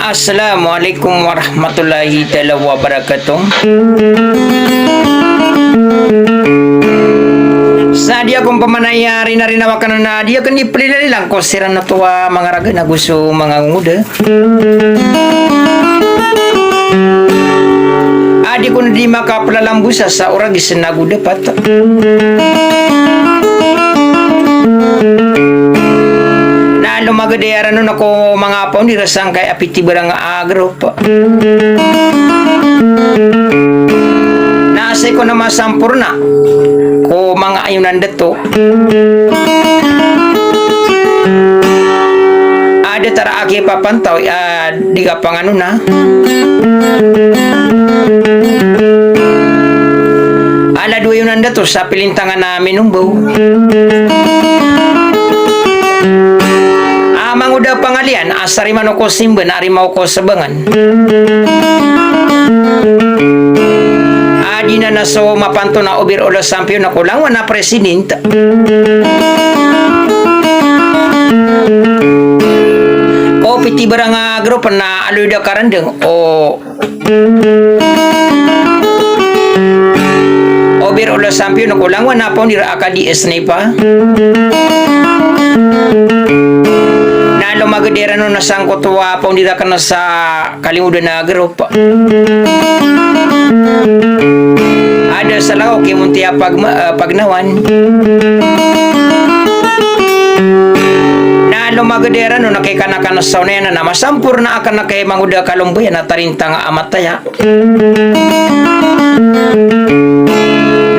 Assalamualaikum warahmatullahi taala wabarakatuh. Sa dia kung pamanaya rina-rina wakan na dia kan ipilili lang ko siran na tuwa mga raga na gusto mga nguda. Adi ko na di makapalalambusa sa orag isinagu dapat. Lumagadayaran nun ako mga paon dirasang kay apiti barang agro pa. Naasay ko na masampurna ko mga ayunan dato. Ada tara aki papantaw di kapang ano na. Ala dua yunan dato sa pilintangan namin umbaw. Udah pangalian asari manoko simben arimau ko sebengan adina na so mapanto na ubir ola sampion na kulang wana presiden ko piti barang grup na aluda karandeng ubir ola sampion na kulang wana pon dira akadi esnepa lumagadera no nasangkot wa pa hindi ka na sa kalimudan na grup. Ada salah okay muntia pagnawan. Na lumagadera no nakikanakan sa na na masampur na akan nakay manguda kalumbuya na tarintang amataya.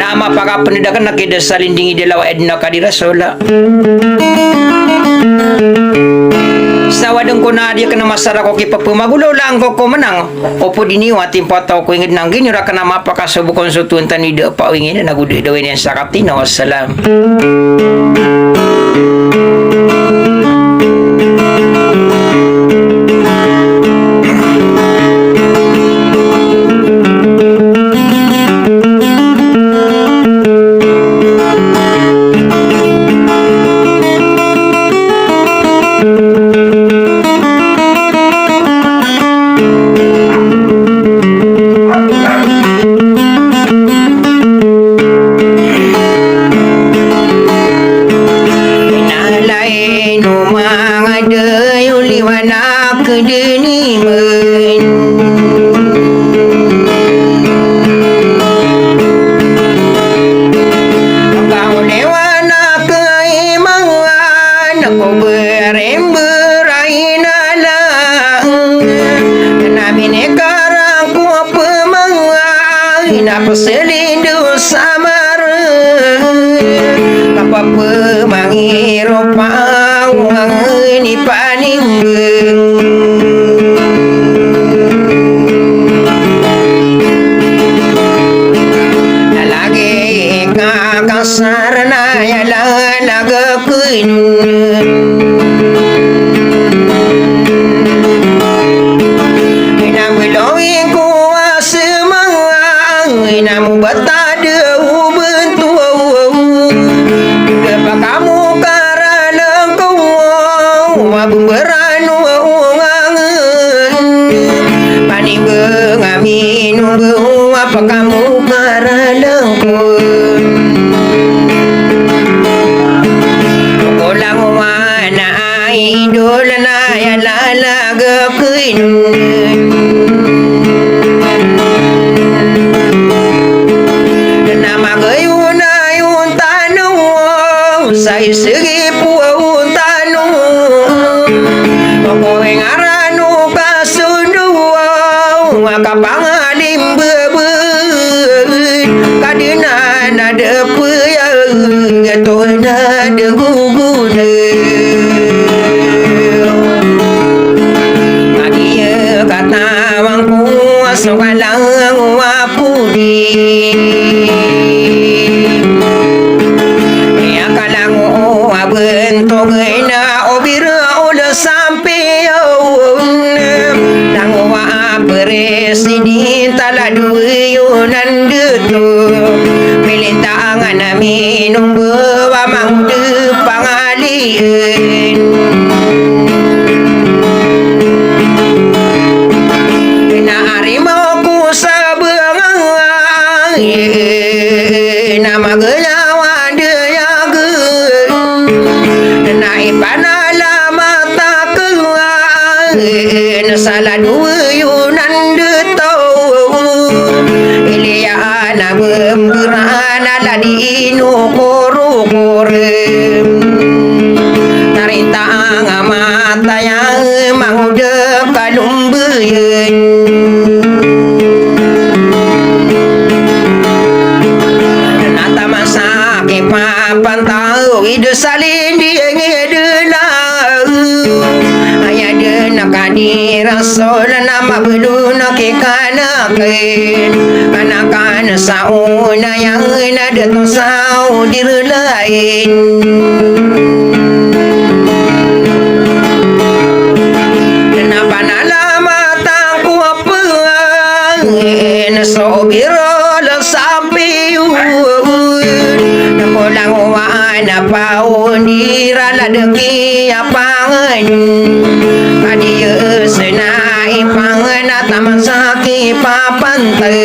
Na mapakapandakan nakida sa lindingi dalawa edna kadirasola. Sa wadong ko na dia kena masara ko kipapumagulo lang ko menang opo diniwa timpataw ko ingid nang ginyura kana mapakasubukon sutun tanida pa ingid na gudi dawin yang sakatina wassalam. Selindu samar apa pemangiro pawang ini paninggeng lagi kakasar na yalang nagakuin namu batade ubentu kepa kamu karana kau mabumberanu ngangen pani bengamin apa kamu karana kolang mana idol na ya lalaga kuin sai segi puun tanu kowe ngaranu kasundu kapangalim bebeun kadina nade puya geto nade gugune agia kata mangku asokalang wapudi minum bawa mangde pangalien na harimau ku sabengang nama genyawa dia ger na ipanala mata keang salah dua yunan Iliana bemberana ladi inu koru-koru Narita mata yang mangudek kalumbeyen Nata masa ke papan tahu ide salin dia ngedelah Ayah dia nak hadir rasul nama belum nak kekanakan Kanakan sauna yang ada tosau diri lain Kenapa nala mataku apa Sobiro sampai Namulang wana paun dirala deki apangan Kadia senai pangan taman sakit papantai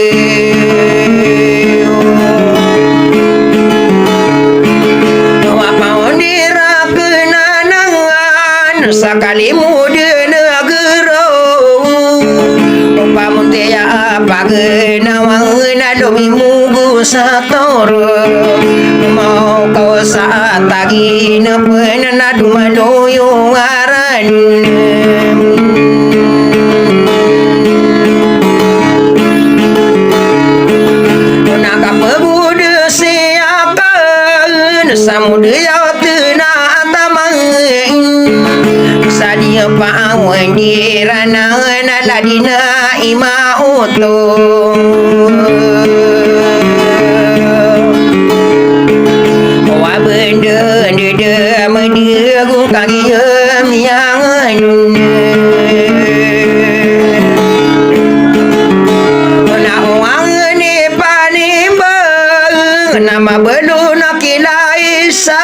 Paun dira kenangan Sakali muda negara Pamuntia pagenawang nadomi mugu satoro Mau kau saat lagi nepen nadu madoyo ngaran Naka pemuda siakan samudaya tenang tamang Sadia pawan dirana naladina ima utlo Wa benda deda media gu kagiem yang na uang ni panimba nama belum nak kilaisa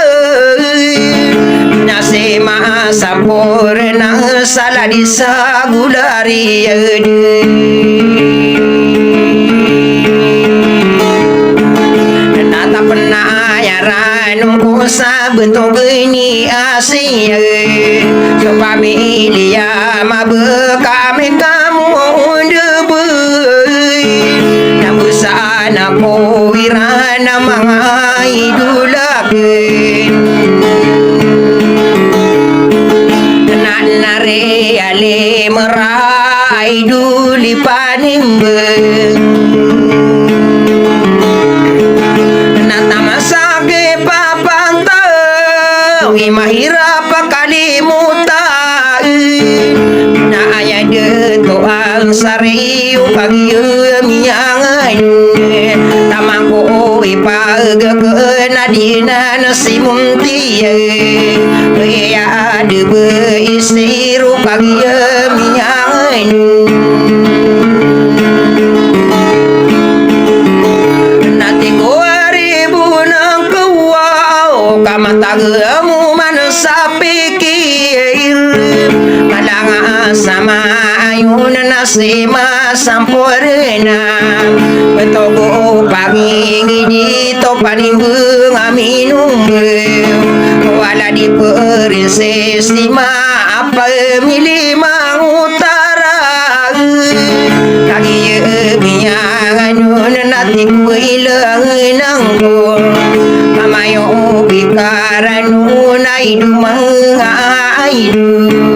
Nasima sampurna salah disagulari Nata pernah yaran kusa bentuk geni asia Coba milia mabekame kamu debui Namu sana ko irana mangai dulakin Nare ale merai duli panimbeng Nata masake papantau Imahira pakali mutai Na ayah de toang sariu kagium yang Tamangko ipagak nadina nasimunti Ya de beisiru kagium yang Nanti ribu nang kewau kamatagamu manusia pikir Malang sama ayun nasima sampurna Betogo pagi ngidi topaning aminum Wala di perises lima apa milih mangutara Kaki biyangan nanti kuilang nanggo Mamayo bikaran unay dumang aidu